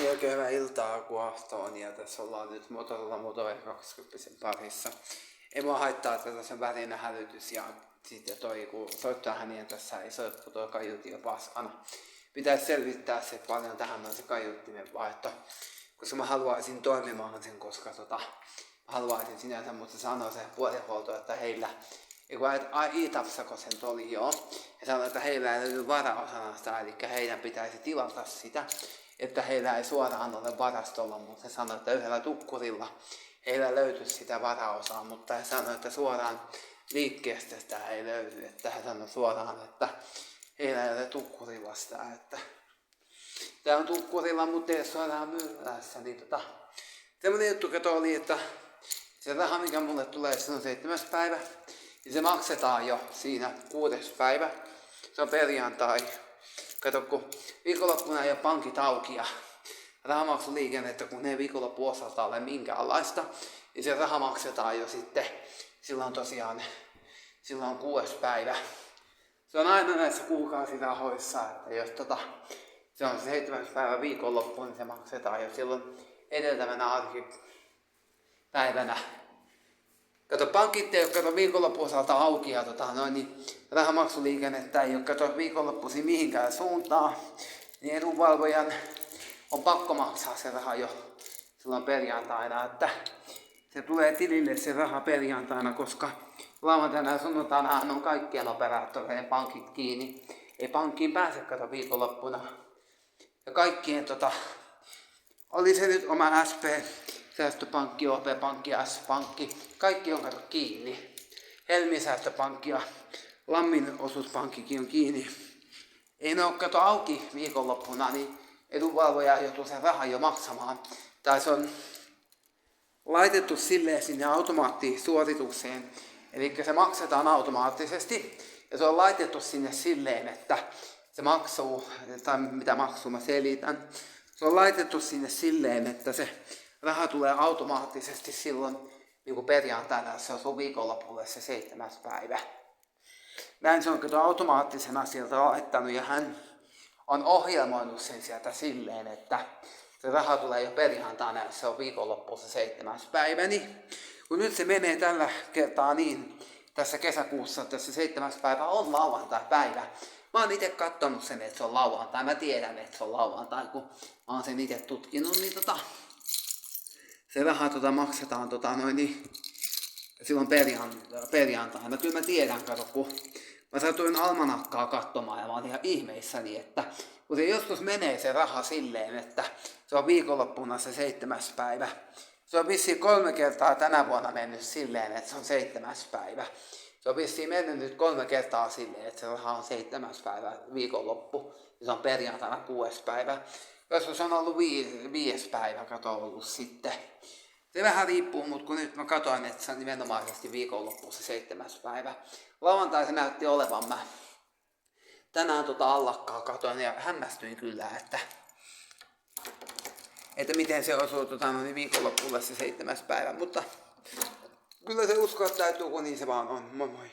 Niin oikein hyvää iltaa kuahtoon ja tässä ollaan nyt Motorola Moto E20 parissa. Ei mua haittaa, että tässä on värinen hälytys ja sitten toi kun soittaa hänien tässä ei soittu tuo kaiutin jo paskana. Pitäisi selvittää se paljon tähän on se kaiuttimen vaihto, koska mä haluaisin toimimaan sen, koska haluaisin sinänsä, mutta sanoo se puolihuolto, että heillä Iitapsako sen oli joo. Ja sanoi, että heillä ei löydy varaosana sitä, eli heidän pitäisi tilata sitä, että heillä ei suoraan ole varastolla, mutta he sanoi, että yhdellä tukkurilla heillä löytyisi sitä varaosaa, mutta he sanoi, että suoraan liikkeestä sitä ei löydy, että he sanoi suoraan, että heillä ei ole tukkurilla sitä, että tää on tukkurilla, mutta ei suoraan myymässä, niin semmonen juttu oli, että se raha, mikä mulle tulee, se on 7. päivä. Ja se maksetaan jo siinä 6. päivä. Se on perjantai. Kato, kun viikonloppuna ei ole pankit auki ja rahamaksuliikennettä, kun ne viikonloppu osalta ole minkäänlaista, niin se raha maksetaan jo sitten silloin tosiaan, silloin 6. päivä. Se on aina näissä kuukausirahoissa, että jos se on se 7. päivä viikonloppu, niin se maksetaan jo silloin edeltävänä arkipäivänä. Kato, pankit ei ole viikonloppu osalta auki ja niin rahamaksuliikennettä ei ole viikonloppuisin mihinkään suuntaan, niin edunvalvojan on pakko maksaa se raha jo silloin perjantaina, että se tulee tilille se raha perjantaina, koska lauantaina ja sunnuntaina on kaikkien operaattoreiden pankit kiinni. Ei pankkiin pääse kato viikonloppuna. Ja kaikkien oli se nyt oma SP, Säästöpankki, OP-pankki, S-pankki, kaikki on kato kiinni. Helmi Säästöpankki ja Lammin osuuspankkikin on kiinni. Ei ne ole kato auki viikonloppuna, niin edunvalvoja joutuu sen rahan jo maksamaan. Tai se on laitettu silleen sinne automaattisuoritukseen, eli se maksetaan automaattisesti. Ja se on laitettu sinne silleen, että se maksuu, tai mitä maksuu mä selitän. Se on laitettu sinne silleen, että se raha tulee automaattisesti silloin niin kuin perjantaina, se on viikonlopulle se 7. päivä. Näin se on kyllä automaattisena sieltä laittanut ja hän on ohjelmoinut sen sieltä silleen, että se raha tulee jo perjantaina, jos se on viikonloppu se 7. päivä. Niin, kun nyt se menee tällä kertaa niin, tässä kesäkuussa, että se 7. päivä on lauantai-päivä. Mä oon itse kattonut sen, että se on lauantai. Mä tiedän, että se on lauantai, kun mä oon sen itse tutkinut, niin se raha maksetaan silloin perjantaina. Kyllä mä tiedän, kato, kun mä satuin almanakkaa katsomaan ja mä oon ihan ihmeissäni, että kun se joskus menee se raha silleen, että se on viikonloppuna se 7. päivä. Se on vissiin 3 kertaa tänä vuonna mennyt silleen, että se on 7. päivä. Se on vissiin mennyt nyt 3 kertaa silleen, että se raha on 7. päivä viikonloppu. Ja se on perjantaina 6. päivä. Joskus on ollut 5. päivä, kato ollut sitten. Se vähän riippuu, mutta kun nyt mä katsoin, että se on nimenomaisesti viikonloppu se 7. päivä. Lauantai se näytti olevan mä. Tänään allakkaa katoin ja hämmästyin kyllä, että miten se osuu viikonloppulle se 7. päivä. Mutta kyllä se uskoa täytyy, kun niin se vaan on. Moi moi.